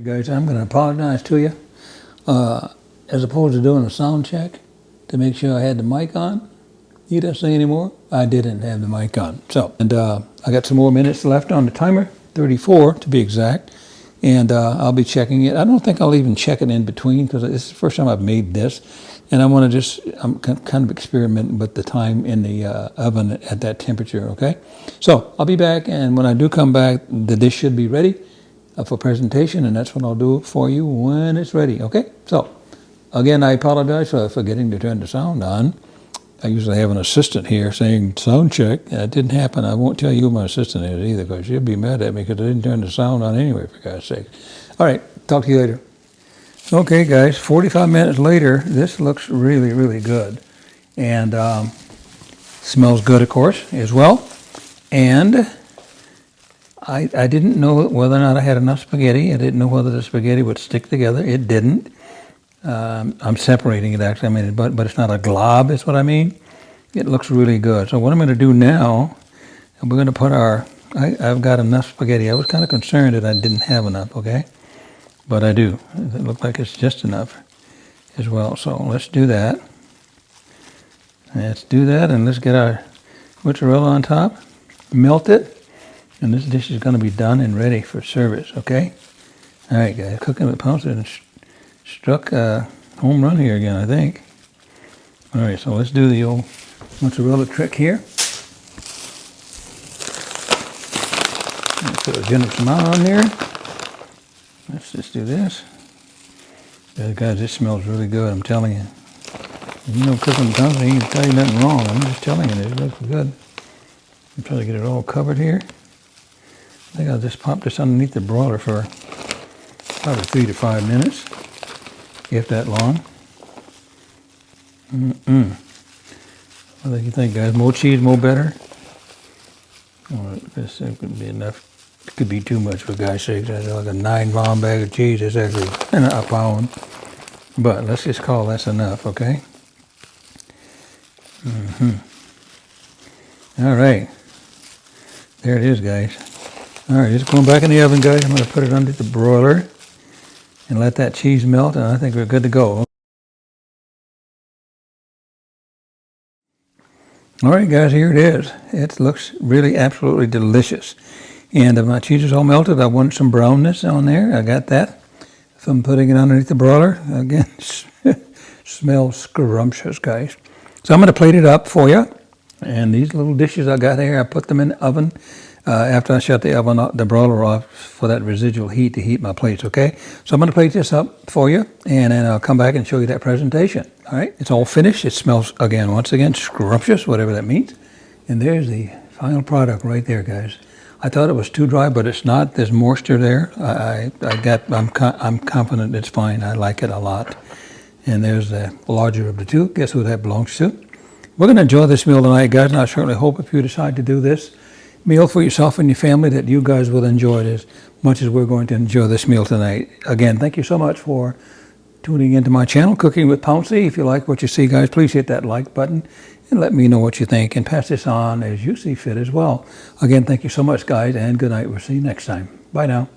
Guys, I'm going to apologize to you. As opposed to doing a sound check to make sure I had the mic on, you don't say anymore, I didn't have the mic on. So, and I got some more minutes left on the timer, 34 to be exact, and I'll be checking it. I don't think I'll even check it in between because it's the first time I've made this, and I want to I'm kind of experimenting with the time in the oven at that temperature, okay? So, I'll be back, and when I do come back, the dish should be ready for presentation, and that's what I'll do for you when it's ready, okay? So, again, I apologize for forgetting to turn the sound on. I usually have an assistant here saying, sound check. That didn't happen. I won't tell you who my assistant is either because she'll be mad at me because I didn't turn the sound on anyway, for God's sake. All right, talk to you later. Okay, guys, 45 minutes later, this looks really, really good. And smells good, of course, as well. And I didn't know whether or not I had enough spaghetti. I didn't know whether the spaghetti would stick together. It didn't. I'm separating it actually. I mean, but it's not a glob, is what I mean. It looks really good. So what I'm going to do now, we're going to put I've got enough spaghetti. I was kind of concerned that I didn't have enough, okay? But I do. It looks like it's just enough as well. So let's do that. Let's do that, and let's get our mozzarella on top. Melt it. And this dish is going to be done and ready for service, okay? All right, guys, cooking with Pouncy and struck a home run here again, I think. All right, so let's do the old mozzarella trick here. Let's put a generous amount on there. Let's just do this. Yeah, guys, this smells really good, I'm telling you. You know, cooking with Pouncy, he can tell you nothing wrong. I'm just telling you, it looks good. I'm trying to get it all covered here. I think I'll just pop this underneath the broiler for probably 3 to 5 minutes, if that long. What do you think, guys? More cheese, more better? Well, this could be enough. It could be too much for God's sake. That's like a 9-pound bag of cheese. It's actually a pound. But let's just call that's enough, okay? All right. There it is, guys. All right, it's going back in the oven, guys. I'm going to put it under the broiler and let that cheese melt, and I think we're good to go. All right, guys, here it is. It looks really absolutely delicious. And my cheese is all melted. I want some brownness on there. I got that from putting it underneath the broiler. Again, smells scrumptious, guys. So I'm going to plate it up for you. And these little dishes I got here, I put them in the oven. After I shut the broiler off for that residual heat to heat my plates, okay? So I'm going to plate this up for you, and then I'll come back and show you that presentation, all right? It's all finished. It smells, once again, scrumptious, whatever that means. And there's the final product right there, guys. I thought it was too dry, but it's not. There's moisture there. I'm confident it's fine. I like it a lot. And there's the larger of the two. Guess who that belongs to? We're going to enjoy this meal tonight, guys, and I certainly hope if you decide to do this meal for yourself and your family that you guys will enjoy it as much as we're going to enjoy this meal tonight. Again, thank you so much for tuning into my channel, Cooking with Pouncy. If you like what you see, guys, please hit that like button and let me know what you think and pass this on as you see fit as well. Again, thank you so much, guys, and good night. We'll see you next time. Bye now.